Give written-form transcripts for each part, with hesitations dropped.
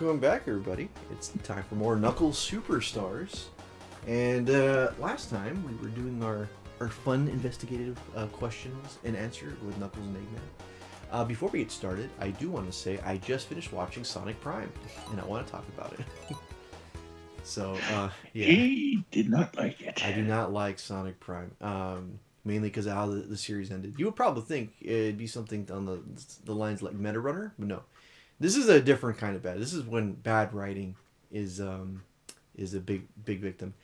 Welcome back, everybody. It's time for more Knuckles Superstars. And last time we were doing our fun investigative questions and answer with Knuckles and Eggman. Before we get started, I do want to say I just finished watching Sonic Prime, and I want to talk about it. So, yeah. He did not like it. I do not like Sonic Prime, mainly because of how the series ended. You would probably think it'd be something on the lines like Meta Runner, but no. This is a different kind of bad. This is when bad writing is a big victim.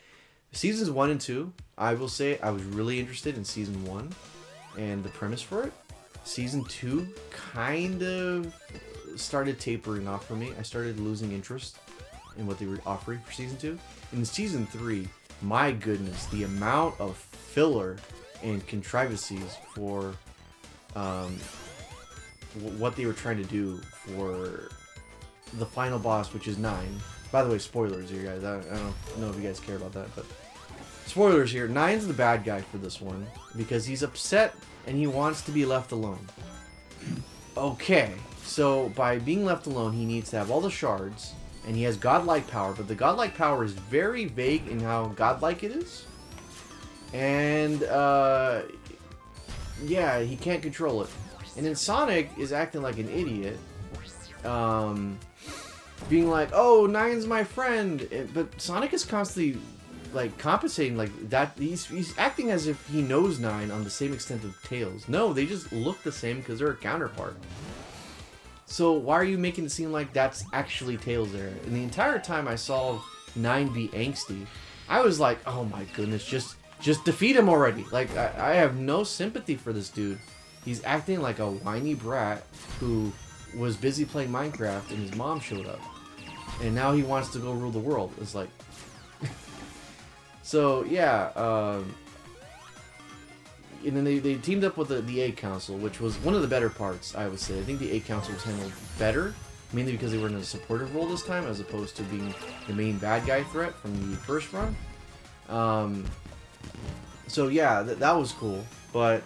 Seasons 1 and 2, I will say I was really interested in season 1 and the premise for it. Season 2 kind of started tapering off for me. I started losing interest in what they were offering for season 2. In season 3, my goodness, the amount of filler and contrivances for what they were trying to do for the final boss, which is 9. By the way, spoilers here, guys. I don't know if you guys care about that, but spoilers here. 9's the bad guy for this one because he's upset and he wants to be left alone. Okay, so by being left alone, he needs to have all the shards, and he has godlike power, but the godlike power is very vague in how godlike it is. And, yeah, he can't control it. And then Sonic is acting like an idiot, being like, "Oh, Nine's my friend," but Sonic is constantly like compensating like that. He's acting as if he knows Nine on the same extent of Tails. No, they just look the same because they're a counterpart. So why are you making it seem like that's actually Tails there? And the entire time I saw Nine be angsty, I was like, "Oh my goodness, just defeat him already!" Like I have no sympathy for this dude. He's acting like a whiny brat who was busy playing Minecraft and his mom showed up. And now he wants to go rule the world. It's like... So, yeah. And then they teamed up with the Egg Council, which was one of the better parts, I would say. I think the Egg Council was handled better, mainly because they were in a supportive role this time, as opposed to being the main bad guy threat from the first run. So, yeah, that was cool. But...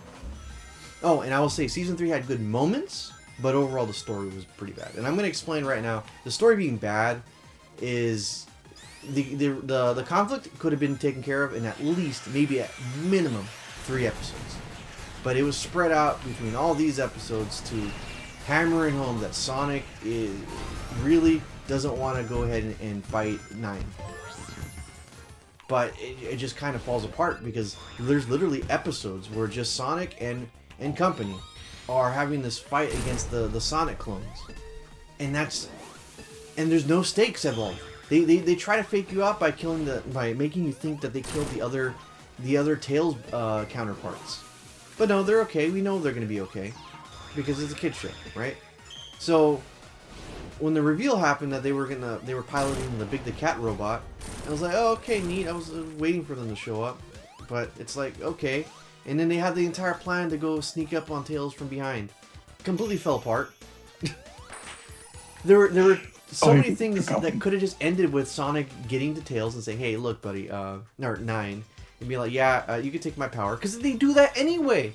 Oh, and I will say, Season 3 had good moments, but overall the story was pretty bad. And I'm going to explain right now, the story being bad is... The conflict could have been taken care of in at least, maybe at minimum, 3 episodes. But it was spread out between all these episodes to hammer in home that Sonic really doesn't want to go ahead and fight Nine. But it just kind of falls apart because there's literally episodes where just Sonic and company are having this fight against the Sonic clones, and there's no stakes involved. They try to fake you out by making you think that they killed the other Tails counterparts, but no, they're okay. We know they're gonna be okay because it's a kid show, right? So when the reveal happened that they were piloting the Big the Cat robot, I was like, oh, okay, neat. I was waiting for them to show up, but it's like, okay. And then they had the entire plan to go sneak up on Tails from behind. Completely fell apart. There were so many things that could have just ended with Sonic getting to Tails and saying, "Hey, look, buddy, or Nine," and be like, "Yeah, you can take my power," because they do that anyway.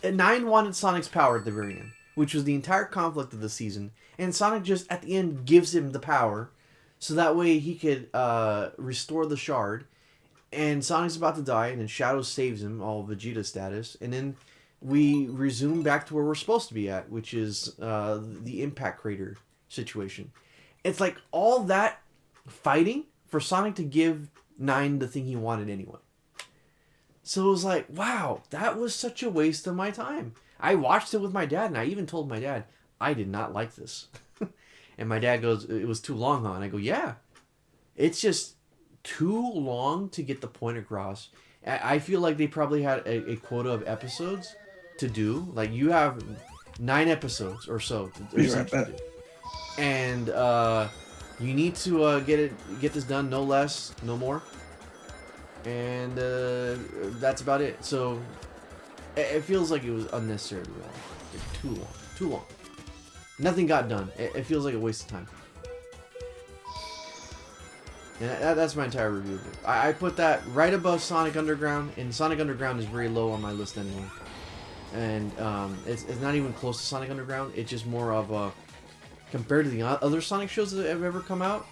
And Nine wanted Sonic's power at the very end, which was the entire conflict of the season, and Sonic just at the end gives him the power, so that way he could restore the shard. And Sonic's about to die, and then Shadow saves him, all Vegeta status, and then we resume back to where we're supposed to be at, which is the Impact Crater situation. It's like all that fighting for Sonic to give Nine the thing he wanted anyway. So it was like, wow, that was such a waste of my time. I watched it with my dad, and I even told my dad, I did not like this. And my dad goes, "It was too long, huh?" And I go, "Yeah. It's just too long to get the point across." I feel like they probably had a quota of episodes to do. Like, you have 9 episodes or so to and you need to get this done, no less, no more. And that's about it. So it feels like it was unnecessarily long. Like, too long. Nothing got done. It feels like a waste of time. And that's my entire review of it. I put that right above Sonic Underground, and Sonic Underground is very low on my list anyway. And it's not even close to Sonic Underground. It's just more of a compared to the other Sonic shows that have ever come out,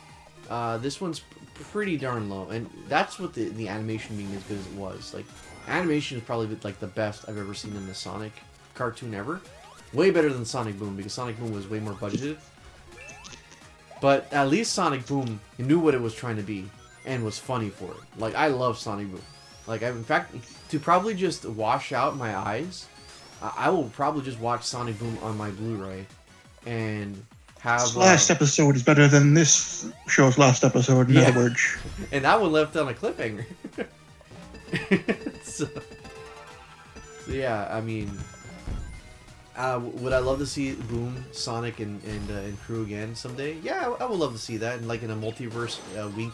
this one's pretty darn low, and that's what the animation being as good as it was. Like, animation is probably like the best I've ever seen in the Sonic cartoon ever. Way better than Sonic Boom, because Sonic Boom was way more budgeted. But at least Sonic Boom knew what it was trying to be, and was funny for it. Like, I love Sonic Boom. Like, in fact, to probably just wash out my eyes, I will probably just watch Sonic Boom on my Blu-ray, and have... This last episode is better than this show's last episode, in Yeah. other words. And that one left on a cliffhanger. so, yeah, I mean... would I love to see Boom, Sonic, and crew again someday? Yeah, I would love to see that, and like in a multiverse wink,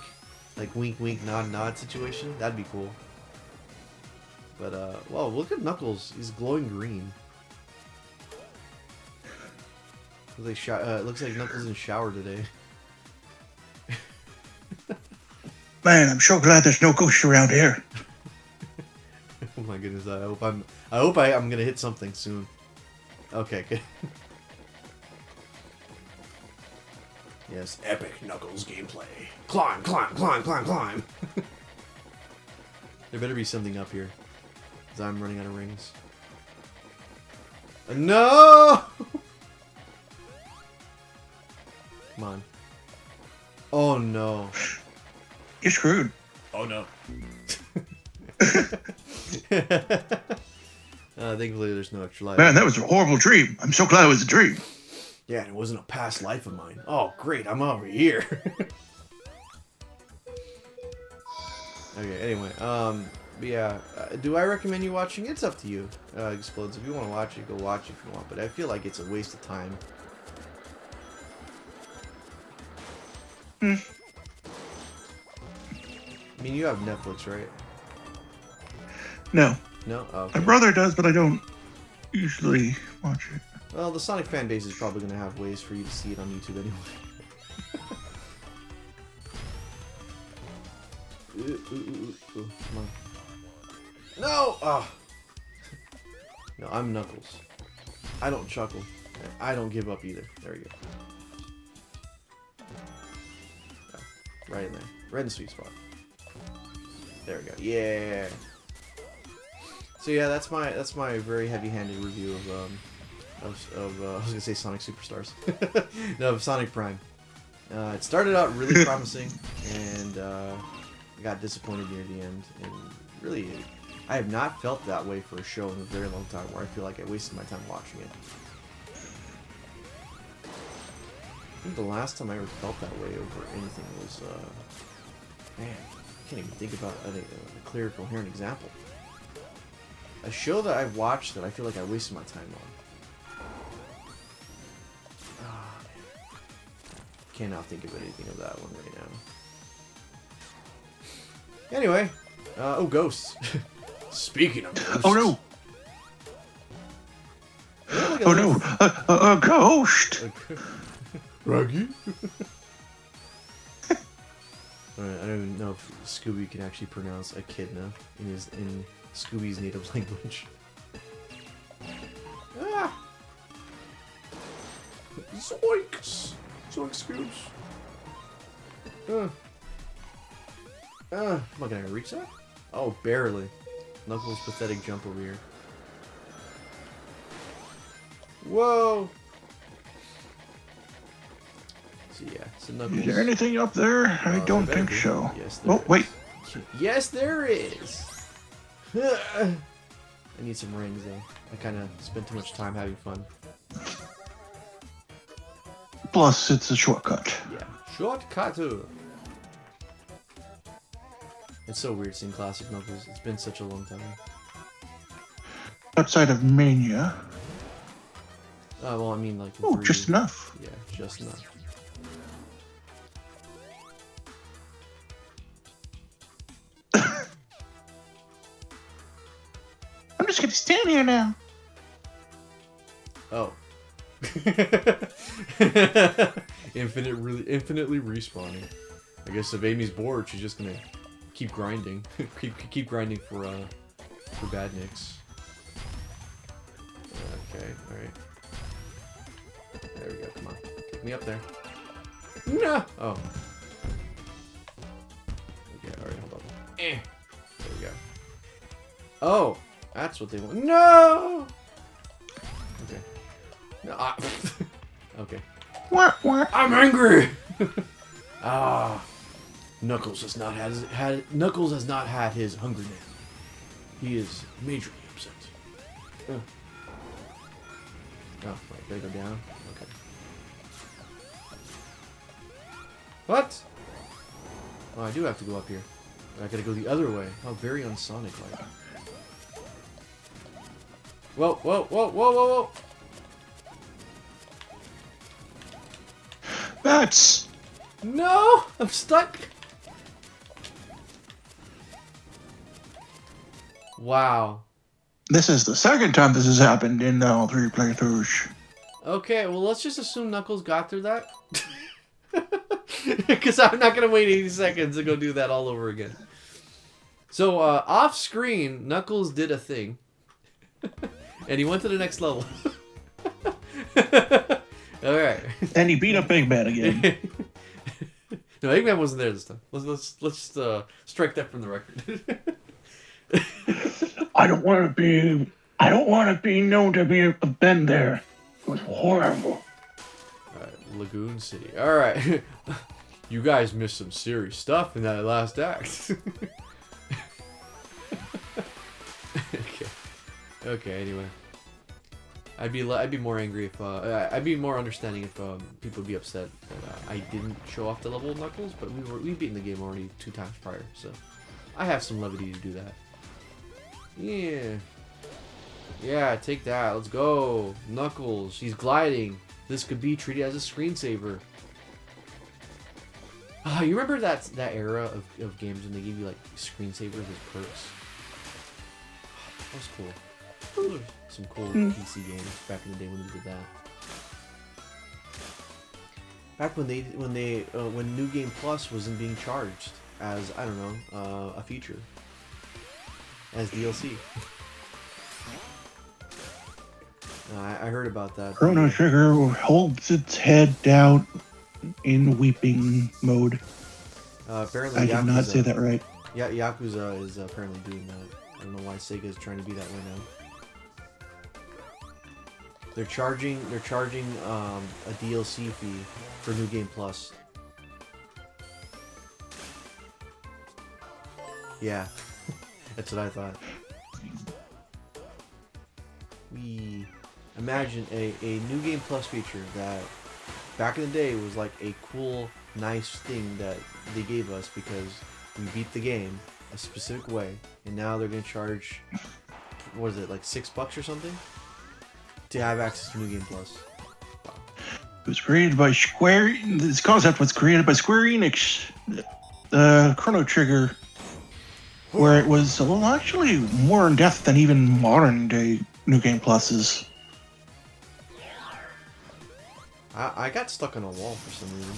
like wink, wink, nod, nod situation. That'd be cool. But well, look at Knuckles. He's glowing green. Looks like Knuckles in the shower today. Man, I'm so glad there's no ghosts around here. Oh my goodness! I hope I'm gonna hit something soon. Okay, good. Yes, epic Knuckles gameplay. Climb, climb, climb, climb, climb. There better be something up here, because I'm running out of rings. No! Come on. Oh no. You're screwed. Oh no. Thankfully there's no extra life. Man, that was a horrible dream. I'm so glad it was a dream. Yeah, and it wasn't a past life of mine. Oh, great, I'm over here. Okay, anyway, but yeah, do I recommend you watching? It's up to you, Explodes. If you want to watch it, go watch it if you want, but I feel like it's a waste of time. I mean, you have Netflix, right? No. No? Oh, okay. My brother does, but I don't usually watch it. Well, the Sonic fan base is probably going to have ways for you to see it on YouTube anyway. Come on. No! Oh. No, I'm Knuckles. I don't chuckle. I don't give up either. There we go. Oh, right in there. Right in the sweet spot. There we go. Yeah! So yeah, that's my very heavy-handed review of I was gonna say Sonic Superstars. No, of Sonic Prime. It started out really promising, and got disappointed near the end. And really, I have not felt that way for a show in a very long time, where I feel like I wasted my time watching it. I think the last time I ever felt that way over anything was, man, I can't even think about a clear, coherent example. A show that I've watched that I feel like I wasted my time on. Oh, man. Cannot think of anything of that one right now. Anyway, oh, ghosts. Speaking of ghosts. Oh no! Like Oh no! A ghost! Ruggy? Alright, I don't even know if Scooby can actually pronounce echidna in Scooby's native language. Ah! Zoinks! Zoinks, Scoobs! Come on, can I reach that? Oh, barely. Knuckles' pathetic jump over here. Whoa! So yeah, so Knuckles... Is there anything up there? I don't there better think be. so. Yes, there Oh, is. wait. Yes, there is! I need some rings, though. I kind of spent too much time having fun. Plus, it's a shortcut. Yeah. Shortcut! It's so weird seeing classic Knuckles. It's been such a long time. Outside of Mania. Well, I mean, like... in Oh, 3D. just enough. Yeah, just enough. I'm just gonna stand here now. Oh. Infinitely respawning. I guess if Amy's bored, she's just gonna keep grinding. keep grinding for badniks. Okay, alright. There we go, come on. me up there. No! Oh. Okay, alright, hold on. There we go. Oh! That's what they want. No! Okay. No, okay. I'm angry! Knuckles has not had his Hunger Nap. He is majorly upset. Oh, wait, gotta go down? Okay. What? Oh, I do have to go up here. I gotta go the other way. How very unsonic-like. Whoa, whoa, whoa, whoa, whoa, whoa! That's... No! I'm stuck! Wow. This is the second time this has happened in all 3 playthroughs. Okay, well, let's just assume Knuckles got through that. Because I'm not going to wait 80 seconds to go do that all over again. So, off screen, Knuckles did a thing. And he went to the next level. Alright. And he beat up Eggman again. No, Eggman wasn't there this time. Let's strike that from the record. I don't want to be known to be been there. It was horrible. Alright, Lagoon City. Alright. You guys missed some serious stuff in that last act. Okay. Okay, anyway. I'd be more angry if I'd be more understanding if people would be upset that I didn't show off the level of Knuckles, but we've beaten the game already 2 times prior, so I have some levity to do that. Yeah. Yeah, take that. Let's go. Knuckles. He's gliding. This could be treated as a screensaver. You remember that era of games when they gave you like screensavers as perks? That was cool. Those were some cool PC games back in the day when we did that. Back when New Game Plus wasn't being charged as, I don't know, a feature. As DLC. I heard about that. Chrono Trigger holds its head down in weeping mode. Apparently, I did not say that right. Yeah, Yakuza is apparently doing that. I don't know why Sega is trying to be that way now. They're charging a DLC fee for New Game Plus. Yeah, that's what I thought. We imagine a New Game Plus feature that back in the day was like a cool, nice thing that they gave us because we beat the game a specific way, and now they're gonna charge, what is it, like $6 or something, to have access to New Game Plus. Wow. It was created by Square. This concept was created by Square Enix. Chrono Trigger, where it was actually more in depth than even modern day New Game Pluses. I got stuck on a wall for some reason.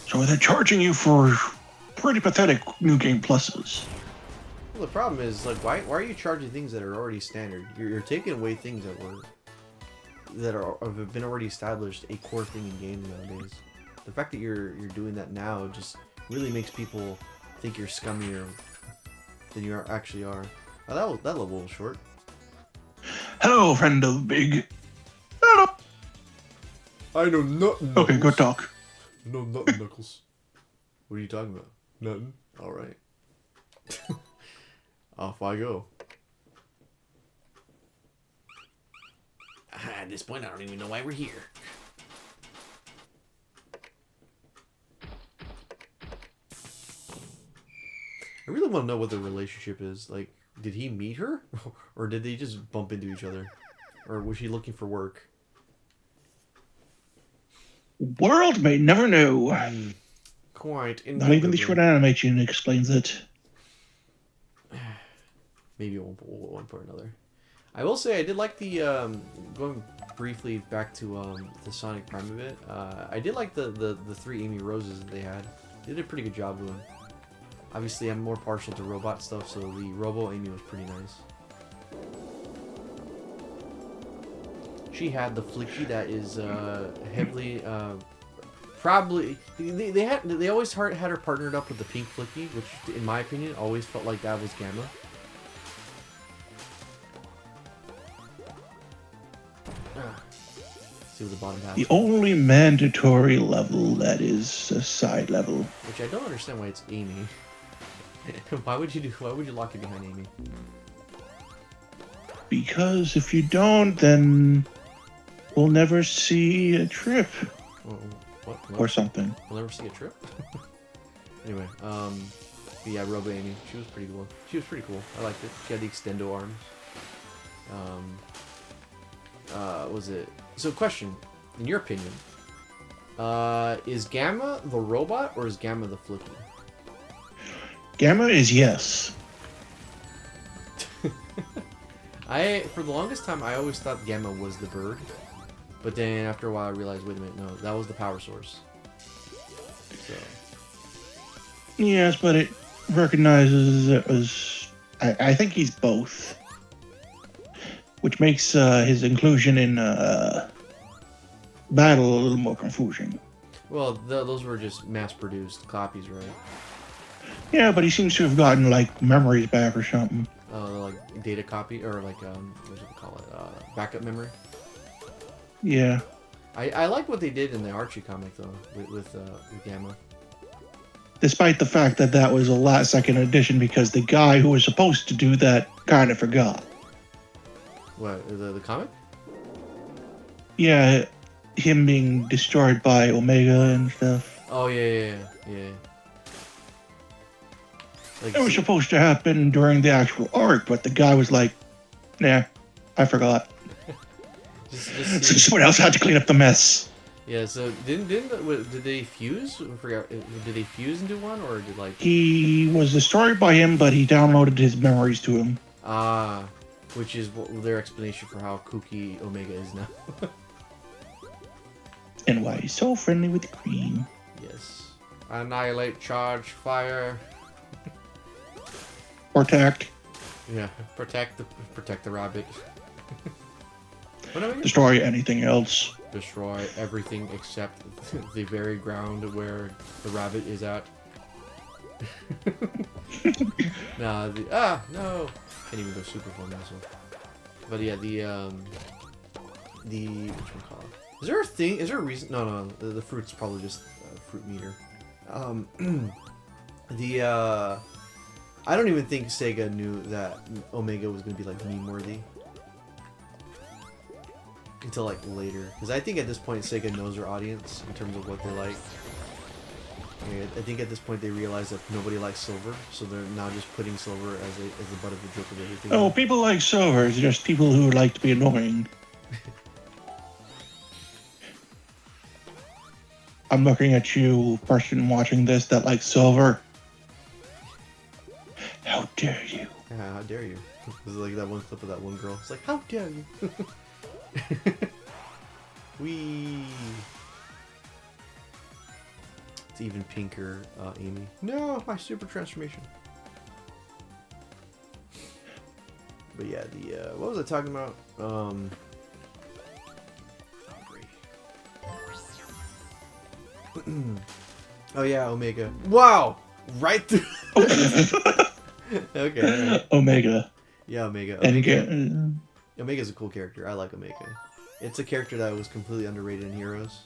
So they're charging you for pretty pathetic New Game Pluses. Well, the problem is, like, why are you charging things that are already standard? You're taking away things that have been already established, a core thing in games nowadays. The fact that you're doing that now just really makes people think you're scummier than you actually are. Oh, that level was short. Hello, friend of Big. Hello. I know nothing. Okay, good talk. No, nothing, Knuckles. What are you talking about? Nothing? Alright. Off I go. At this point, I don't even know why we're here. I really want to know what their relationship is. Like, did he meet her? Or did they just bump into each other? Or was she looking for work? World may never know. Quite. Not even the short animation explains it. Maybe at one point or another. I will say I did like the going briefly back to the Sonic Prime of it. I did like the 3 Amy Roses that they had. They did a pretty good job with them. Obviously, I'm more partial to robot stuff, so the Robo Amy was pretty nice. She had the Flicky that is heavily Probably they always had her partnered up with the Pink Flicky, which in my opinion always felt like that was Gamma. See what the bottom half. The only mandatory level that is a side level. Which I don't understand why it's Amy. Why would you lock it behind Amy? Because if you don't, then we'll never see a trip What? or something. We'll never see a trip. Anyway, but yeah, Robo Amy. She was pretty cool. I liked it. She had the extendo arms. Was it? So, question: in your opinion, is Gamma the robot or is Gamma the Flicky? Gamma is yes. For the longest time, I always thought Gamma was the bird, but then after a while, I realized, wait a minute, no, that was the power source. So. Yes, but it recognizes it was. I think he's both, which makes his inclusion in battle a little more confusing. Well, those were just mass-produced copies, right? Yeah, but he seems to have gotten like memories back or something. Like data copy or like what do we call it? Backup memory. Yeah. I like what they did in the Archie comic though with Gamma. Despite the fact that that was a last second edition because the guy who was supposed to do that kind of forgot. What, the comic? Yeah, him being destroyed by Omega and stuff. Oh yeah. Like, It was supposed to happen during the actual arc, but the guy was like, "Nah, I forgot." So someone else had to clean up the mess. Yeah. So did they fuse? I forgot. Did they fuse into one or did like? He was destroyed by him, but he downloaded his memories to him. Ah, which is their explanation for how kooky Omega is now. And why he's so friendly with the Queen. Yes. Annihilate, charge, fire. Protect. Yeah, protect the rabbit. Destroy anything else. Destroy everything except the very ground where the rabbit is at. No. Can't even go super full muscle. But yeah, whatchamacallit? Is there a thing? Is there a reason? No. The fruit's probably just fruit meter. I don't even think Sega knew that Omega was going to be like meme worthy until like later, because I think at this point Sega knows their audience in terms of what they like. I think at this point they realize that nobody likes Silver, so they're now just putting Silver as the butt of the joke of everything. Oh, people like Silver. It's just people who like to be annoying. I'm looking at you, person watching this that likes Silver. How dare you? Yeah, how dare you? This is like that one clip of that one girl. It's like, how dare you? Wee. It's even pinker, Amy. No, my super transformation. But yeah, what was I talking about? Oh yeah, Omega. Wow! Right through. Okay. Omega. Yeah, Omega. And again, Omega's a cool character. I like Omega. It's a character that was completely underrated in Heroes,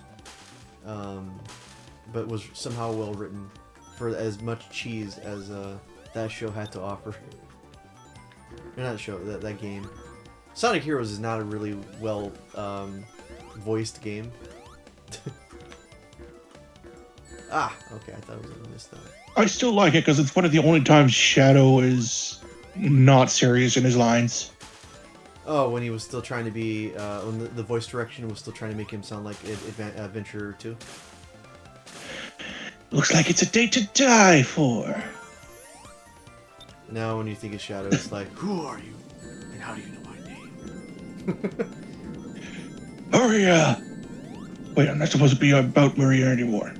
but was somehow well written for as much cheese as that show had to offer. Or not show, that game. Sonic Heroes is not a really well voiced game. Okay, I thought I was gonna miss that. I still like it because it's one of the only times Shadow is not serious in his lines. Oh, when he was still trying to be, when the voice direction was still trying to make him sound like Adventurer 2. Looks like it's a day to die for. Now when you think of Shadow, it's like, who are you? And how do you know my name? Maria! Wait, I'm not supposed to be about Maria anymore.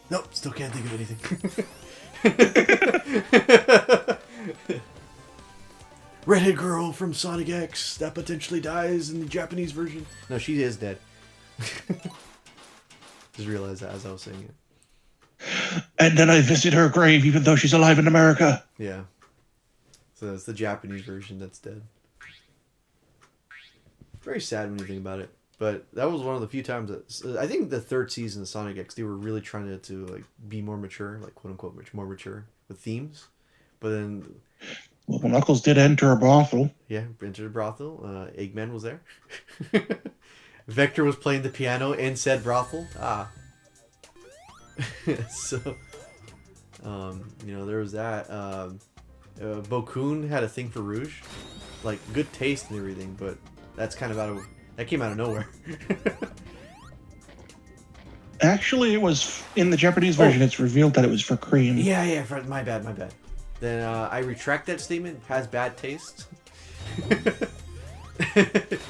Nope, still can't think of anything. redhead girl from Sonic X that potentially dies in the Japanese version. No, she is dead. Just realized that as I was saying it. And then I visit her grave, even though she's alive in America. Yeah. So it's the Japanese version that's dead. Very sad when you think about it. But that was one of the few times that I think the third season of Sonic X, they were really trying to like be more mature, like quote unquote more mature with themes. But then, well, Knuckles did enter a brothel. yeah, entered a brothel. Eggman was there. Vector was playing the piano in said brothel. Ah. So, you know, there was that. Bokun had a thing for Rouge, like good taste and everything, but that's kind of that came out of nowhere. Actually, it was in the Japanese version. It's revealed that it was for Cream. Yeah, my bad. Then I retract that statement. Has bad taste.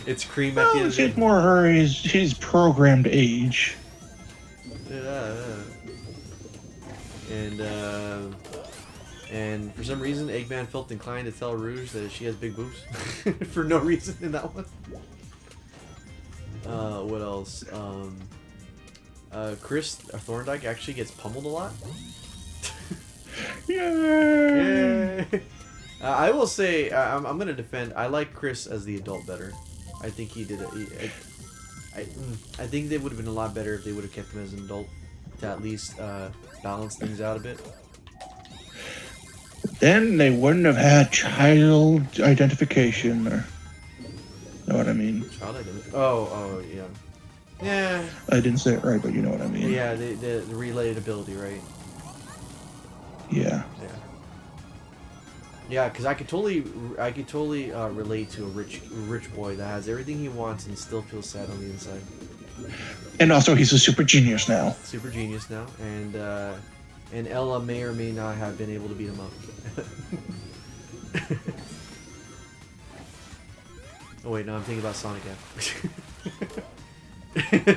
It's Cream at the end of the It's day. more his programmed age. And for some reason, Eggman felt inclined to tell Rouge that she has big boobs for no reason in that one. What else? Chris Thorndike actually gets pummeled a lot. Yay! Yay! I will say I'm gonna defend. I like Chris as the adult better. I think he did it. I think they would have been a lot better if they would have kept him as an adult to at least balance things out a bit. Then they wouldn't have had child identification, or know what I mean? Child identity. Oh, yeah. Yeah. I didn't say it right, but you know what I mean. Yeah, the relatability, right? Yeah. Yeah, because I could totally relate to a rich boy that has everything he wants and still feels sad on the inside. And also, he's a super genius now. Super genius now, and Ella may or may not have been able to beat him up. Oh wait, no, I'm thinking about Sonic F.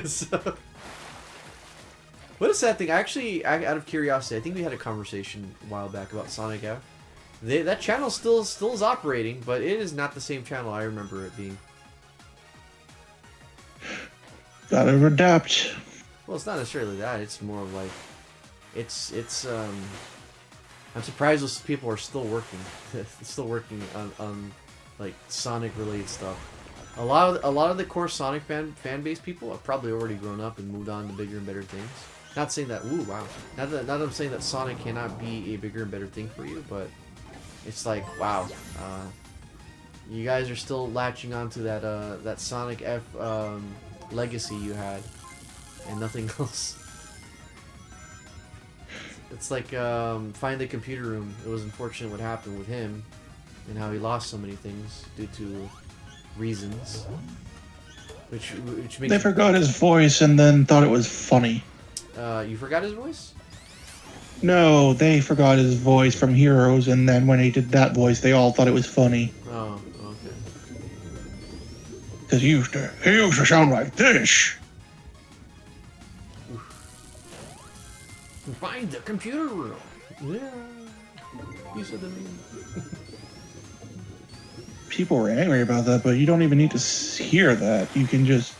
So, what a sad thing. Actually, out of curiosity, I think we had a conversation a while back about Sonic F. That channel still is operating, but it is not the same channel I remember it being. Gotta adapt. Well, it's not necessarily that. It's more of like, I'm surprised those people are still working. Still working on like Sonic related stuff. A lot of the core Sonic fan base people have probably already grown up and moved on to bigger and better things. Not saying that, ooh, wow. Not that I'm saying that Sonic cannot be a bigger and better thing for you, but it's like, wow, you guys are still latching onto that Sonic F legacy you had, and nothing else. It's like Find the Computer Room. It was unfortunate what happened with him, and how he lost so many things due to reasons. Which makes They forgot his voice and then thought it was funny. You forgot his voice? No, they forgot his voice from Heroes, and then when he did that voice, they all thought it was funny. Oh, okay. Because he used to sound like this. Find the computer room. Yeah. You said the name. People were angry about that, but you don't even need to hear that. You can just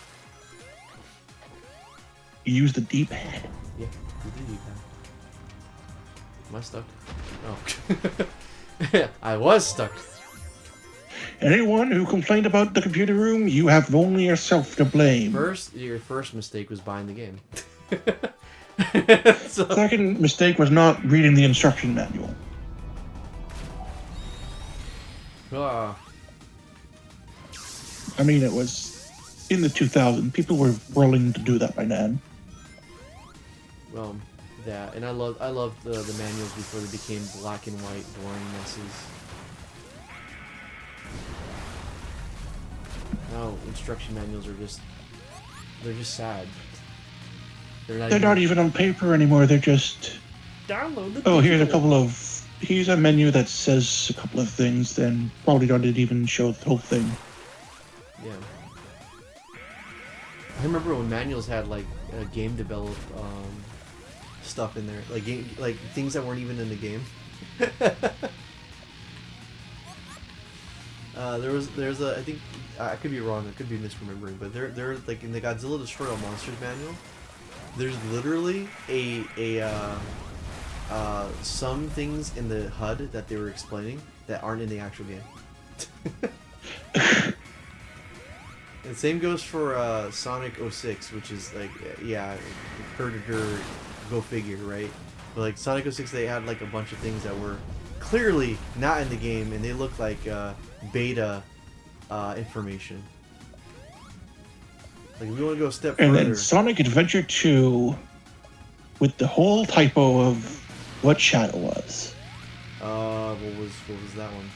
use the D-pad. Yeah, you did that. Am I stuck? Oh. I was stuck. Anyone who complained about the computer room, you have only yourself to blame. Your first mistake was buying the game. So, Second mistake was not reading the instruction manual. I mean, it was in the 2000s. People were willing to do that by then. well, that, and I love the manuals before they became black and white, boring messes. Now instruction manuals are they're just sad. They're not even on paper anymore. They're just download the. Oh, here's a menu that says a couple of things, then probably don't even show the whole thing. Yeah. I remember when manuals had like game developed stuff in there, like things that weren't even in the game. there's a I think I could be wrong. I could be misremembering, but there like in the Godzilla Destroy All Monsters manual, there's literally some things in the HUD that they were explaining that aren't in the actual game. And same goes for Sonic 06, which is like, yeah, Predator, go figure, right? But like Sonic 06, they had like a bunch of things that were clearly not in the game, and they look like beta information. Like, if we want to go a step And further. then Sonic Adventure 2, with the whole typo of what Shadow was. What was that one?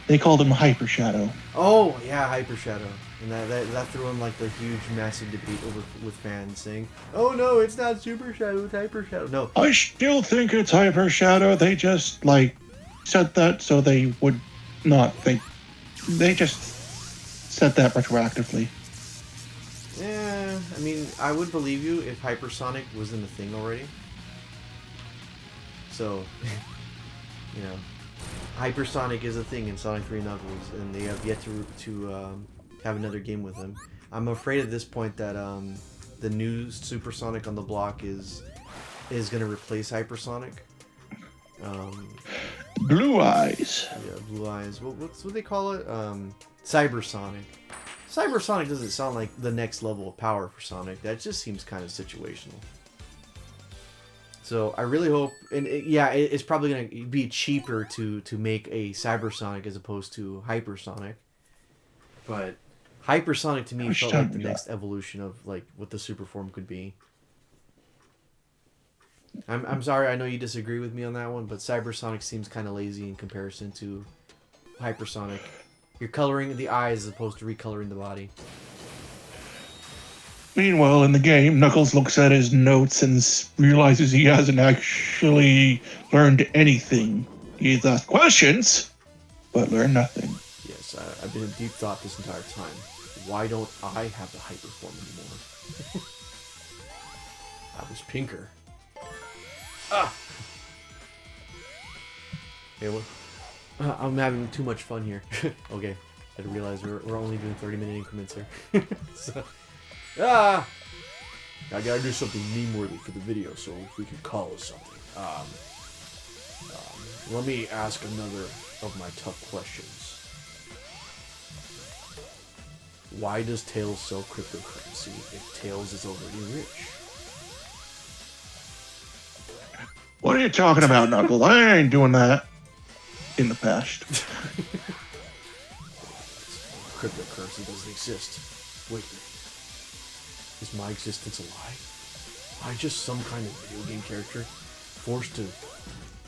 They called him Hyper Shadow. Oh yeah, Hyper Shadow, and that threw in like the huge, massive debate over with fans saying, "Oh no, it's not Super Shadow, it's Hyper Shadow." No, I still think it's Hyper Shadow. They just said that so they would not think. They just said that retroactively. yeah, I mean, I would believe you if Hypersonic was in the thing already. So, you know, Hypersonic is a thing in Sonic 3 Knuckles, and they have yet to have another game with him. I'm afraid at this point that the new Supersonic on the block is going to replace Hypersonic. Blue Eyes. Yeah, Blue Eyes. What's what they call it? Cybersonic. Cybersonic doesn't sound like the next level of power for Sonic. That just seems kind of situational. So I really hope, and it's probably going to be cheaper to make a Cybersonic as opposed to Hypersonic. But Hypersonic to me felt like the next evolution of like what the super form could be. I'm sorry, I know you disagree with me on that one, but Cybersonic seems kind of lazy in comparison to Hypersonic. You're coloring the eyes as opposed to recoloring the body. Meanwhile, in the game, Knuckles looks at his notes and realizes he hasn't actually learned anything. He's asked questions, but learned nothing. Yes, I've been in deep thought this entire time. Why don't I have the hyper form anymore? I was pinker. Ah! Okay, well, I'm having too much fun here. Okay, I had to realize we're only doing 30-minute increments here. So, I gotta do something meme-worthy for the video, so if we can call it something. Let me ask another of my tough questions. Why does Tails sell cryptocurrency if Tails is already rich? What are you talking about, Knuckles? I ain't doing that in the past. Cryptocurrency doesn't exist. Wait, is my existence a lie? Am I just some kind of video game character forced to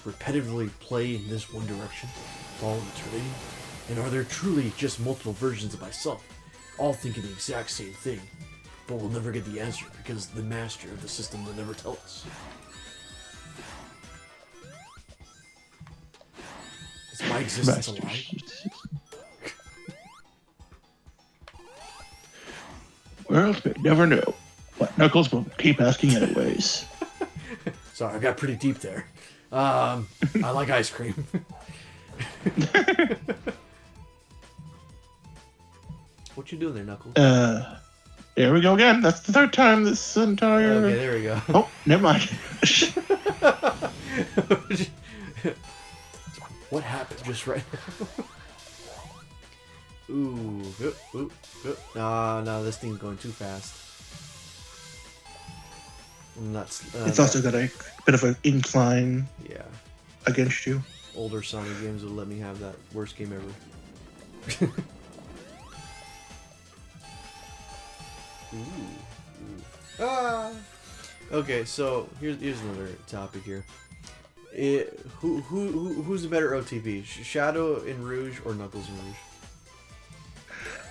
repetitively play in this one direction for all eternity? And are there truly just multiple versions of myself, all thinking the exact same thing, but we'll never get the answer because the master of the system will never tell us? Is my existence a lie? Well, you never know. But Knuckles will keep asking anyways. Sorry, I got pretty deep there. I like ice cream. What you doing there, Knuckles? There we go again. That's the third time this entire... Okay, there we go. Oh, never mind. What happened just right now? Ooh. No, this thing's going too fast. It's also got a bit of an incline against you. Older Sonic games would let me have that worst game ever. Okay, so here's another topic here. Who's a better OTP? Shadow in Rouge or Knuckles in Rouge?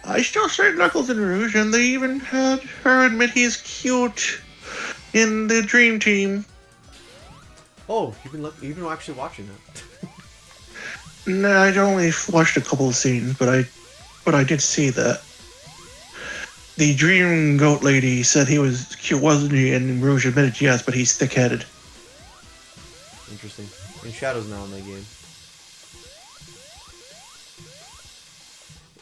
I still say Knuckles in Rouge, and they even had her admit he's cute in the Dream Team. Oh, you've been actually watching that. No, I'd only watched a couple of scenes, but I did see that. The Dream Goat Lady said he was cute, wasn't he? And Rouge admitted yes, but he's thick-headed. Interesting. And Shadow's not in that game.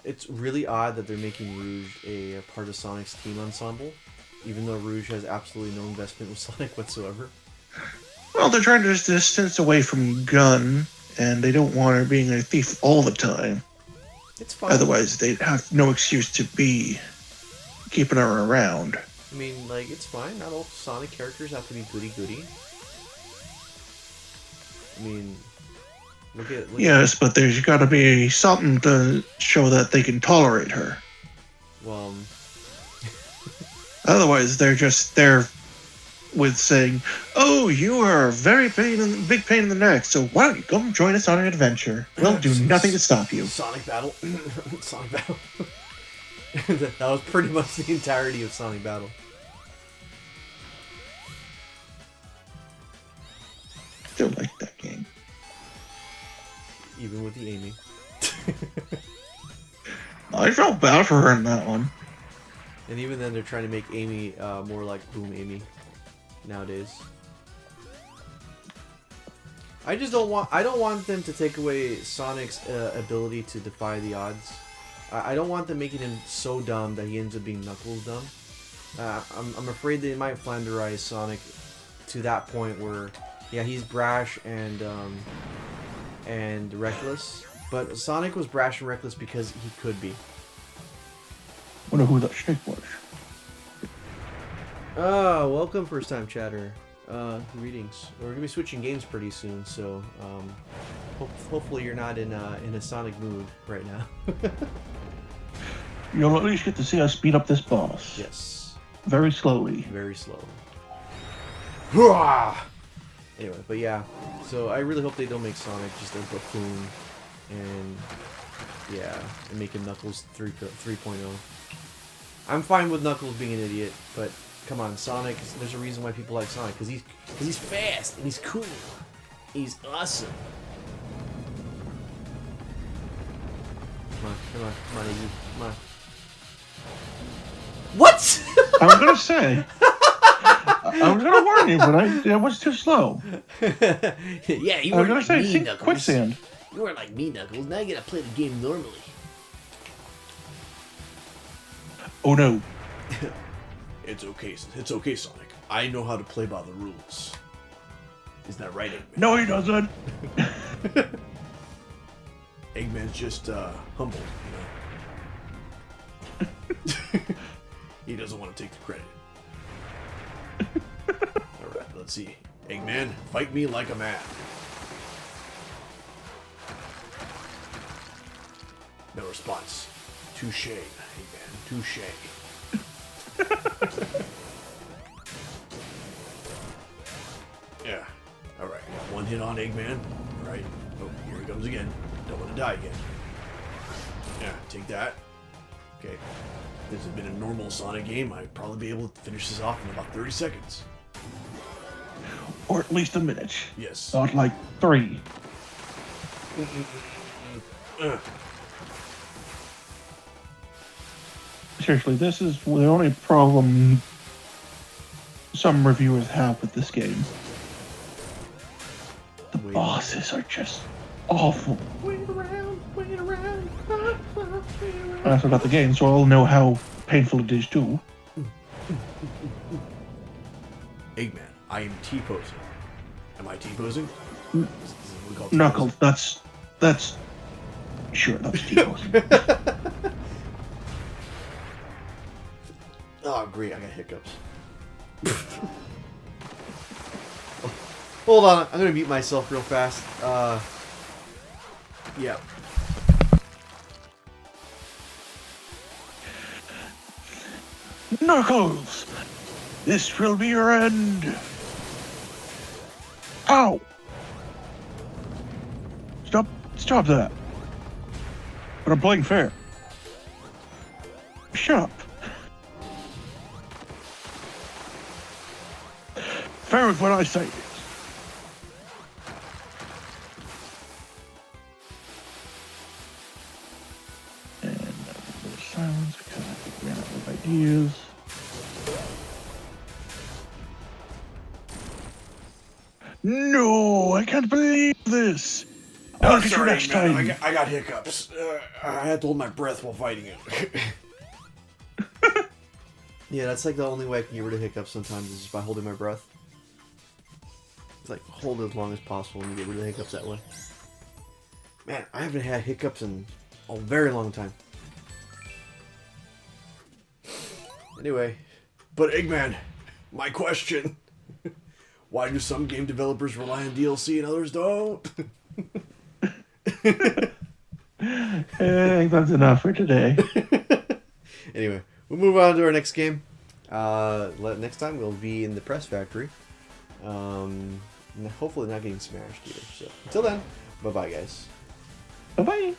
It's really odd that they're making Rouge a part of Sonic's team ensemble, even though Rouge has absolutely no investment with Sonic whatsoever. Well, they're trying to distance away from Gun, and they don't want her being a thief all the time. It's fine. Otherwise, they'd have no excuse to be keeping her around. I mean, like, it's fine. Not all Sonic characters have to be goody-goody. I mean, look at... Yes, but there's got to be something to show that they can tolerate her. Well... Otherwise, they're just there with saying, "Oh, you are a big pain in the neck, so why don't you come join us on an adventure? We'll do nothing to stop you." Sonic Battle. Sonic Battle. That was pretty much the entirety of Sonic Battle. Still like that game. Even with the aiming. I felt bad for her in that one. And even then, they're trying to make Amy more like Boom Amy nowadays. I don't want them to take away Sonic's ability to defy the odds. I don't want them making him so dumb that he ends up being Knuckles dumb. I'm afraid they might flanderize Sonic to that point where, yeah, he's brash and reckless, but Sonic was brash and reckless because he could be. Wonder who that shake was. Oh, welcome, first time chatter. Greetings. We're gonna be switching games pretty soon, so hopefully you're not in a Sonic mood right now. You'll at least get to see us beat up this boss. Yes. Very slowly. Very slow. Anyway, but yeah. So I really hope they don't make Sonic just a buffoon and yeah, and make him Knuckles 3.0. I'm fine with Knuckles being an idiot, but come on, Sonic. There's a reason why people like Sonic, because he's fast and he's cool. He's awesome. Come on, Iggy, come on. What? I was gonna say. I was gonna warn you, but it was too slow. Yeah, you I were was gonna like say, me, see Knuckles. quicksand. You weren't like me, Knuckles. Now you gotta play the game normally. Oh no. It's okay, Sonic. I know how to play by the rules. Isn't that right, Eggman? No, he doesn't. Eggman's just humble, you know. He doesn't want to take the credit. Alright, let's see. Eggman, fight me like a man. No response. Touche, Eggman. Touche. Yeah. Alright, one hit on Eggman. Alright. Oh, here he comes again. Don't want to die again. Yeah, take that. Okay. If this had been a normal Sonic game, I'd probably be able to finish this off in about 30 seconds. Or at least a minute. Yes. Not like 3. Seriously, this is the only problem some reviewers have with this game. The bosses are just awful. Wait around. I forgot the game, so I'll know how painful it is too. Eggman, I am T-posing. Am I T-posing? Knuckles, that's sure, that's T-posing. Oh, great, I got hiccups. Hold on, I'm gonna mute myself real fast. Yeah. Knuckles, this will be your end. Ow! Stop that. But I'm playing fair. Shut up. Fair with what I say. And a little silence because I think we ran out of ideas. No, I can't believe this. I'll get you next time. I got hiccups. I had to hold my breath while fighting it. Yeah, that's like the only way I can get rid of hiccups sometimes is just by holding my breath. It's like hold it as long as possible and you get rid of the hiccups that way. Man, I haven't had hiccups in a very long time. Anyway, but Eggman, my question. Why do some game developers rely on DLC and others don't? I think that's enough for today. Anyway, we'll move on to our next game. Next time we'll be in the Press Factory. Hopefully not getting smashed either. So until then, bye-bye guys. Bye-bye.